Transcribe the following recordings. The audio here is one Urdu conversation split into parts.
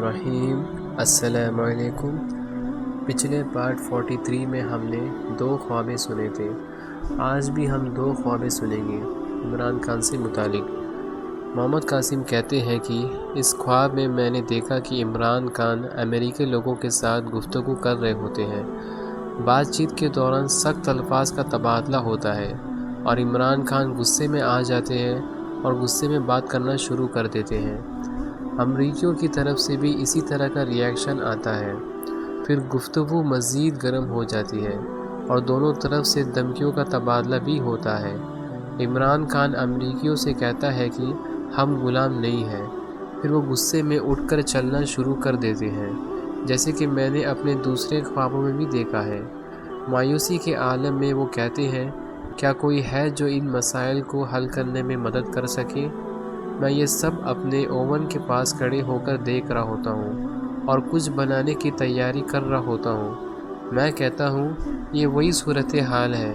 الرحیم۔ السلام علیکم۔ پچھلے پارٹ 43 میں ہم نے 2 خوابیں سنے تھے۔ آج بھی ہم 2 خوابیں سنیں گے عمران خان سے متعلق۔ محمد قاسم کہتے ہیں کہ اس خواب میں میں نے دیکھا کہ عمران خان امریکی لوگوں کے ساتھ گفتگو کر رہے ہوتے ہیں۔ بات چیت کے دوران سخت الفاظ کا تبادلہ ہوتا ہے اور عمران خان غصے میں آ جاتے ہیں اور غصے میں بات کرنا شروع کر دیتے ہیں۔ امریکیوں کی طرف سے بھی اسی طرح کا ری ایکشن آتا ہے۔ پھر گفتگو مزید گرم ہو جاتی ہے اور دونوں طرف سے دھمکیوں کا تبادلہ بھی ہوتا ہے۔ عمران خان امریکیوں سے کہتا ہے کہ ہم غلام نہیں ہیں۔ پھر وہ غصے میں اٹھ کر چلنا شروع کر دیتے ہیں، جیسے کہ میں نے اپنے دوسرے خوابوں میں بھی دیکھا ہے۔ مایوسی کے عالم میں وہ کہتے ہیں، کیا کوئی ہے جو ان مسائل کو حل کرنے میں مدد کر سکے؟ میں یہ سب اپنے اوون کے پاس کھڑے ہو کر دیکھ رہا ہوتا ہوں اور کچھ بنانے کی تیاری کر رہا ہوتا ہوں۔ میں کہتا ہوں یہ وہی صورتحال ہے۔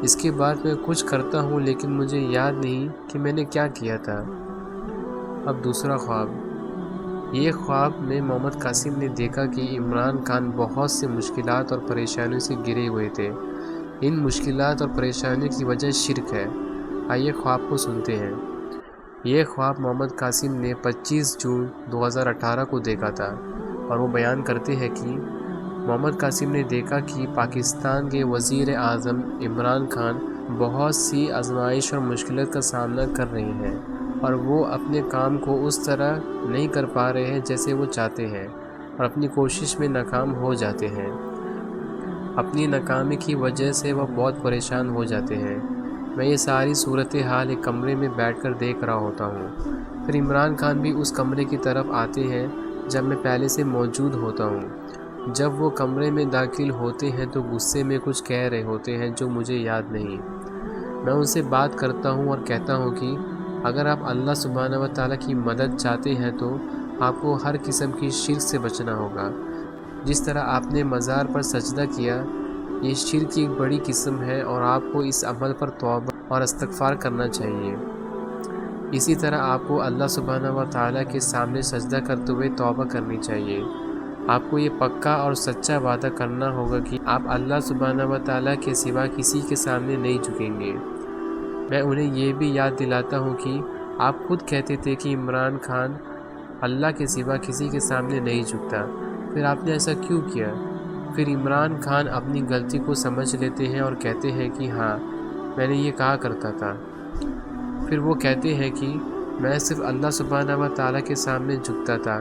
اس کے بعد میں کچھ کرتا ہوں لیکن مجھے یاد نہیں کہ میں نے کیا کیا تھا۔ اب دوسرا خواب۔ یہ خواب میں محمد قاسم نے دیکھا کہ عمران خان بہت سے مشکلات اور پریشانیوں سے گھرے ہوئے تھے۔ ان مشکلات اور پریشانیوں کی وجہ شرک ہے۔ آئیے خواب کو سنتے ہیں۔ یہ خواب محمد قاسم نے 25 جون 2018 کو دیکھا تھا اور وہ بیان کرتے ہیں کہ محمد قاسم نے دیکھا کہ پاکستان کے وزیر اعظم عمران خان بہت سی آزمائش اور مشکلات کا سامنا کر رہے ہیں اور وہ اپنے کام کو اس طرح نہیں کر پا رہے ہیں جیسے وہ چاہتے ہیں اور اپنی کوشش میں ناکام ہو جاتے ہیں۔ اپنی ناکامی کی وجہ سے وہ بہت پریشان ہو جاتے ہیں۔ میں یہ ساری صورتحال ایک کمرے میں بیٹھ کر دیکھ رہا ہوتا ہوں۔ پھر عمران خان بھی اس کمرے کی طرف آتے ہیں جب میں پہلے سے موجود ہوتا ہوں۔ جب وہ کمرے میں داخل ہوتے ہیں تو غصے میں کچھ کہہ رہے ہوتے ہیں جو مجھے یاد نہیں۔ میں ان سے بات کرتا ہوں اور کہتا ہوں کہ اگر آپ اللہ سبحانہ و تعالیٰ کی مدد چاہتے ہیں تو آپ کو ہر قسم کی شرک سے بچنا ہوگا۔ جس طرح آپ نے مزار پر سجدہ کیا، یہ شرک کی ایک بڑی قسم ہے اور آپ کو اس عمل پر توبہ اور استغفار کرنا چاہیے۔ اسی طرح آپ کو اللہ سبحانہ و تعالیٰ کے سامنے سجدہ کرتے ہوئے توبہ کرنی چاہیے۔ آپ کو یہ پکا اور سچا وعدہ کرنا ہوگا کہ آپ اللہ سبحانہ و تعالیٰ کے سوا کسی کے سامنے نہیں جھکیں گے۔ میں انہیں یہ بھی یاد دلاتا ہوں کہ آپ خود کہتے تھے کہ عمران خان اللہ کے سوا کسی کے سامنے نہیں جھکتا، پھر آپ نے ایسا کیوں کیا؟ پھر عمران خان اپنی غلطی کو سمجھ لیتے ہیں اور کہتے ہیں کہ ہاں میں نے یہ کہا کرتا تھا۔ پھر وہ کہتے ہیں کہ میں صرف اللہ سبحانہ و تعالیٰ کے سامنے جھکتا تھا،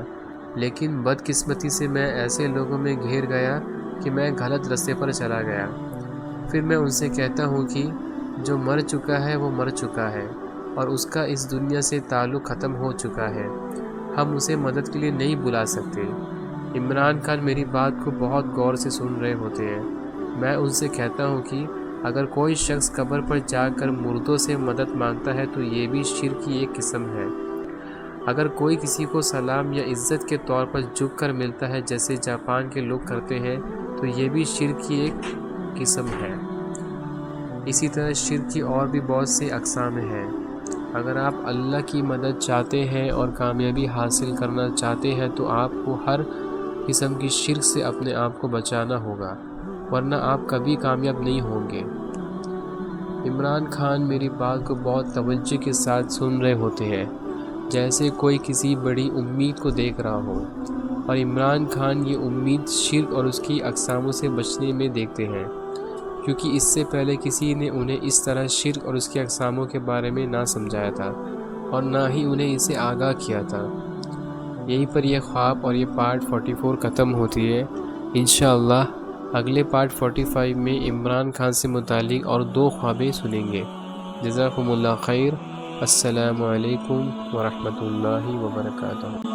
لیکن بدقسمتی سے میں ایسے لوگوں میں گھر گیا کہ میں غلط راستے پر چلا گیا۔ پھر میں ان سے کہتا ہوں کہ جو مر چکا ہے وہ مر چکا ہے اور اس کا اس دنیا سے تعلق ختم ہو چکا ہے، ہم اسے مدد کے لیے نہیں بلا سکتے۔ عمران خان میری بات کو بہت غور سے سن رہے ہوتے ہیں۔ میں ان سے کہتا ہوں کہ اگر کوئی شخص قبر پر جا کر مردوں سے مدد مانگتا ہے تو یہ بھی شرک کی ایک قسم ہے۔ اگر کوئی کسی کو سلام یا عزت کے طور پر جھک کر ملتا ہے جیسے جاپان کے لوگ کرتے ہیں تو یہ بھی شرک کی ایک قسم ہے۔ اسی طرح شرک کی اور بھی بہت سے اقسام ہیں۔ اگر آپ اللہ کی مدد چاہتے ہیں اور کامیابی حاصل کرنا چاہتے ہیں تو آپ کو ہر قسم کی شرک سے اپنے آپ کو بچانا ہوگا، ورنہ آپ کبھی کامیاب نہیں ہوں گے۔ عمران خان میری بات کو بہت توجہ کے ساتھ سن رہے ہوتے ہیں، جیسے کوئی کسی بڑی امید کو دیکھ رہا ہو، اور عمران خان یہ امید شرک اور اس کی اقساموں سے بچنے میں دیکھتے ہیں، کیونکہ اس سے پہلے کسی نے انہیں اس طرح شرک اور اس کی اقساموں کے بارے میں نہ سمجھایا تھا اور نہ ہی انہیں اسے آگاہ کیا تھا۔ یہیں پر یہ خواب اور یہ پارٹ 44 ختم ہوتی ہے۔ انشاءاللہ اگلے پارٹ 45 میں عمران خان سے متعلق اور 2 خوابیں سنیں گے۔ جزاکم اللہ خیر۔ السلام علیکم ورحمۃ اللہ وبرکاتہ۔